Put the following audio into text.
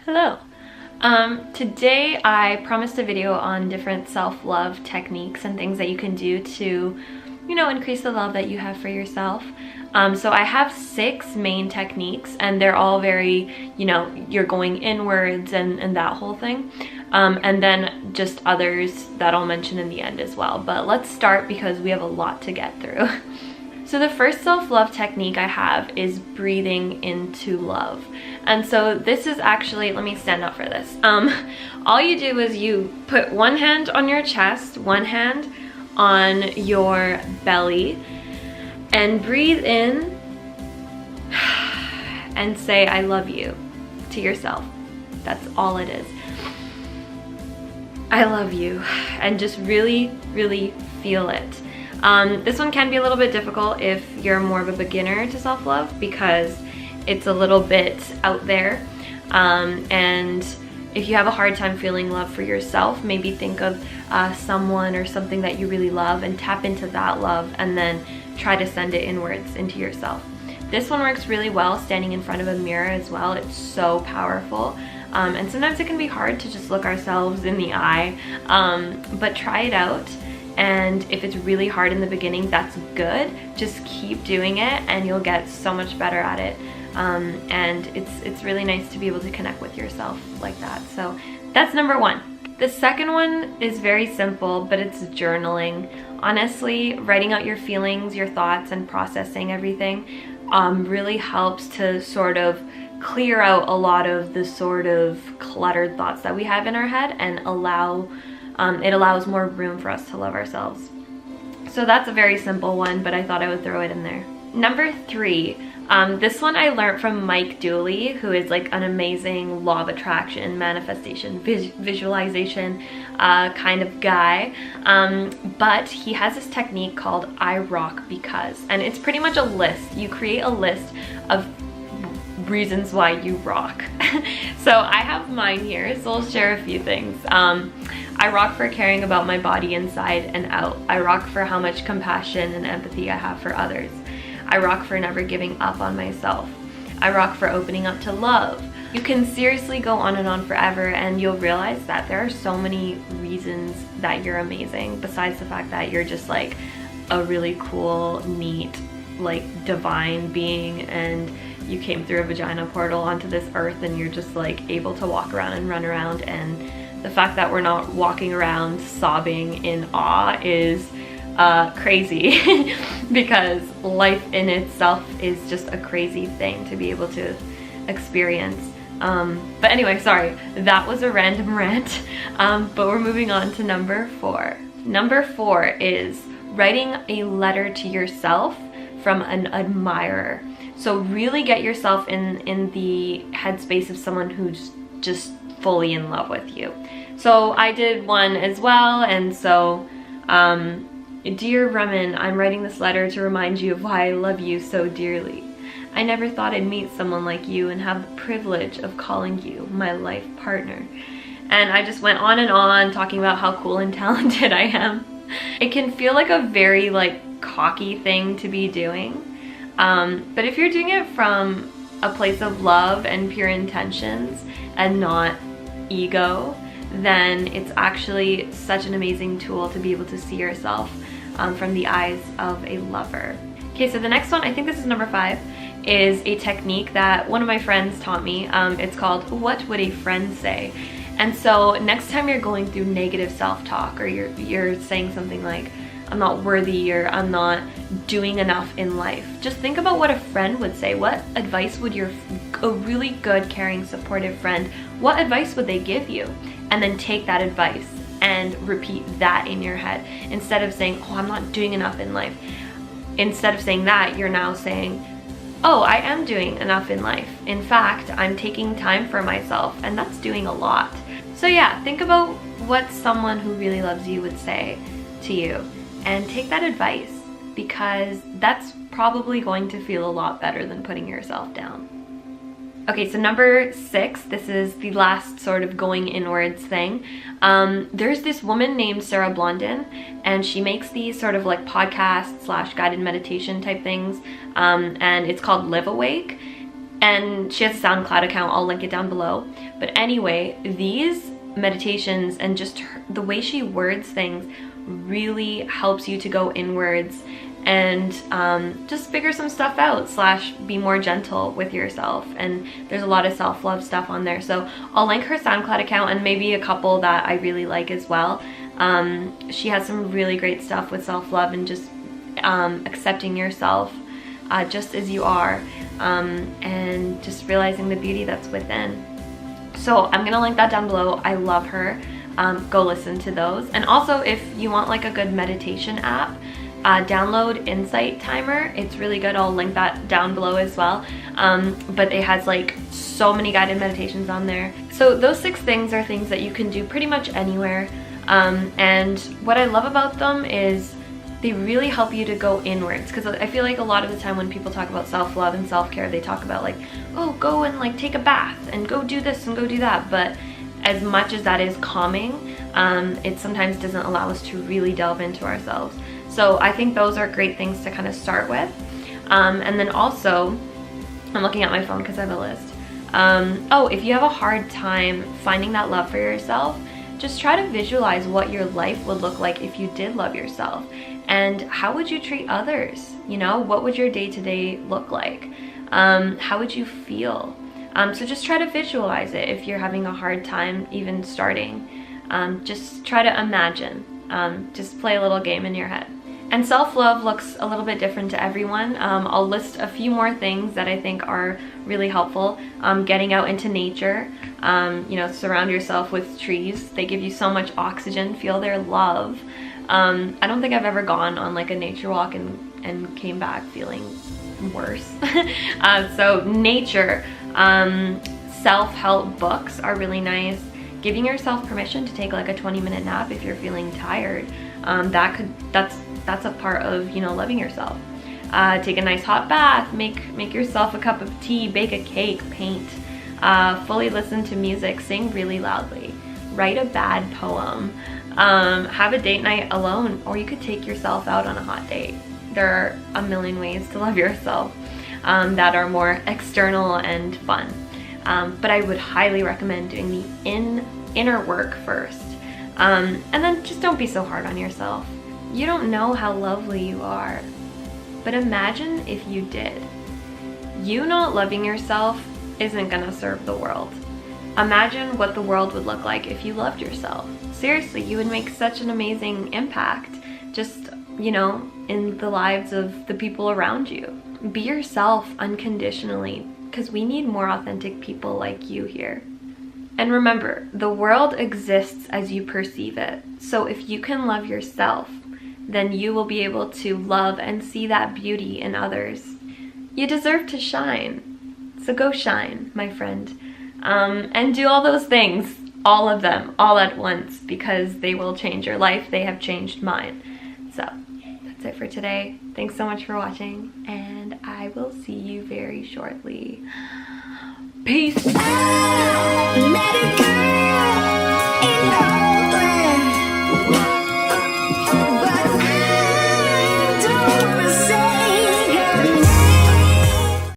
Hello. Today I promised a video on different self-love techniques and things that you can do to, increase the love that you have for yourself. So I have 6 main techniques, and they're all very, you're going inwards and that whole thing. And then just others that I'll mention in the end as well. But let's start because we have a lot to get through. So the first self-love technique I have is breathing into love. And so this is actually, let me stand up for this. All you do is you put one hand on your chest, one hand on your belly, and breathe in and say, I love you to yourself. That's all it is. I love you. And just really, really feel it. This one can be a little bit difficult if you're more of a beginner to self-love because it's a little bit out there. And if you have a hard time feeling love for yourself, maybe think of someone or something that you really love and tap into that love and then try to send it inwards into yourself. This one works really well standing in front of a mirror as well. It's so powerful. And sometimes it can be hard to just look ourselves in the eye, but try it out. And if it's really hard in the beginning, that's good. Just keep doing it and you'll get so much better at it. And it's really nice to be able to connect with yourself like that. So that's number 1. The second one is very simple, but it's journaling. Honestly, writing out your feelings, your thoughts, and processing everything really helps to sort of clear out a lot of the sort of cluttered thoughts that we have in our head and it allows more room for us to love ourselves. So that's a very simple one, but I thought I would throw it in there. Number 3, this one I learned from Mike Dooley, who is like an amazing law of attraction, manifestation, visualization kind of guy. But he has this technique called I rock because, and it's pretty much a list. You create a list of reasons why you rock. So I have mine here, so I'll share a few things. I rock for caring about my body inside and out. I rock for how much compassion and empathy I have for others. I rock for never giving up on myself. I rock for opening up to love. You can seriously go on and on forever, and you'll realize that there are so many reasons that you're amazing besides the fact that you're just like a really cool, neat, like divine being, and you came through a vagina portal onto this earth and you're just like able to walk around and run around. And the fact that we're not walking around sobbing in awe is crazy because life in itself is just a crazy thing to be able to experience. But anyway, sorry, that was a random rant, but we're moving on to number 4. Number 4 is writing a letter to yourself from an admirer. So really get yourself in the headspace of someone who's just fully in love with you. So I did one as well, and so Dear Raman, I'm writing this letter to remind you of why I love you so dearly. I never thought I'd meet someone like you and have the privilege of calling you my life partner. And I just went on and on talking about how cool and talented I am. It can feel like a very cocky thing to be doing. But if you're doing it from a place of love and pure intentions and not ego, then it's actually such an amazing tool to be able to see yourself from the eyes of a lover. Okay, so the next one, I think this is number 5, is a technique that one of my friends taught me. It's called What Would a Friend Say? And so next time you're going through negative self-talk, or you're saying something like, I'm not worthy, or I'm not doing enough in life, just think about what a friend would say. What advice would a really good, caring, supportive friend, what advice would they give you? And then take that advice and repeat that in your head. Instead of saying, oh, I'm not doing enough in life. Instead of saying that, you're now saying, oh, I am doing enough in life. In fact, I'm taking time for myself, and that's doing a lot. So yeah, think about what someone who really loves you would say to you. And take that advice, because that's probably going to feel a lot better than putting yourself down. Okay, so number 6, this is the last sort of going inwards thing. There's this woman named Sarah Blondin, and she makes these sort of podcast / guided meditation type things, and it's called Live Awake. And she has a SoundCloud account, I'll link it down below. But anyway, these meditations and just the way she words things really helps you to go inwards and just figure some stuff out / be more gentle with yourself. And there's a lot of self-love stuff on there. So I'll link her SoundCloud account and maybe a couple that I really like as well. She has some really great stuff with self-love and just accepting yourself just as you are, and just realizing the beauty that's within. So I'm gonna link that down below. I love her. Go listen to those. And also, if you want like a good meditation app, download Insight Timer. It's really good. I'll link that down below as well. But it has like so many guided meditations on there. So those 6 things are things that you can do pretty much anywhere. And what I love about them is they really help you to go inwards, because I feel like a lot of the time when people talk about self-love and self-care, they talk about like, oh, go and like take a bath and go do this and go do that. But as much as that is calming, it sometimes doesn't allow us to really delve into ourselves. So I think those are great things to kind of start with. And then also, I'm looking at my phone because I have a list. Oh, if you have a hard time finding that love for yourself, just try to visualize what your life would look like if you did love yourself. And how would you treat others? You know, what would your day-to-day look like? How would you feel? So just try to visualize it if you're having a hard time even starting. Just try to imagine. Just play a little game in your head. And self-love looks a little bit different to everyone. I'll list a few more things that I think are really helpful. Getting out into nature, you know, surround yourself with trees. They give you so much oxygen, feel their love. I don't think I've ever gone on like a nature walk and came back feeling worse. So nature, self-help books are really nice. Giving yourself permission to take like a 20-minute nap if you're feeling tired, that's a part of, you know, loving yourself. Take a nice hot bath, make yourself a cup of tea, bake a cake, paint, fully listen to music, sing really loudly, write a bad poem, have a date night alone, or you could take yourself out on a hot date. There are a million ways to love yourself that are more external and fun. But I would highly recommend doing the inner work first. And then just don't be so hard on yourself. You don't know how lovely you are, but imagine if you did. You not loving yourself isn't gonna serve the world. Imagine what the world would look like if you loved yourself. Seriously, you would make such an amazing impact, just, you know, in the lives of the people around you. Be yourself unconditionally, because we need more authentic people like you here. And remember, the world exists as you perceive it. So if you can love yourself, then you will be able to love and see that beauty in others. You deserve to shine. So go shine, my friend. And do all those things, all of them, all at once, because they will change your life. They have changed mine. So that's it for today. Thanks so much for watching, and I will see you very shortly. Peace.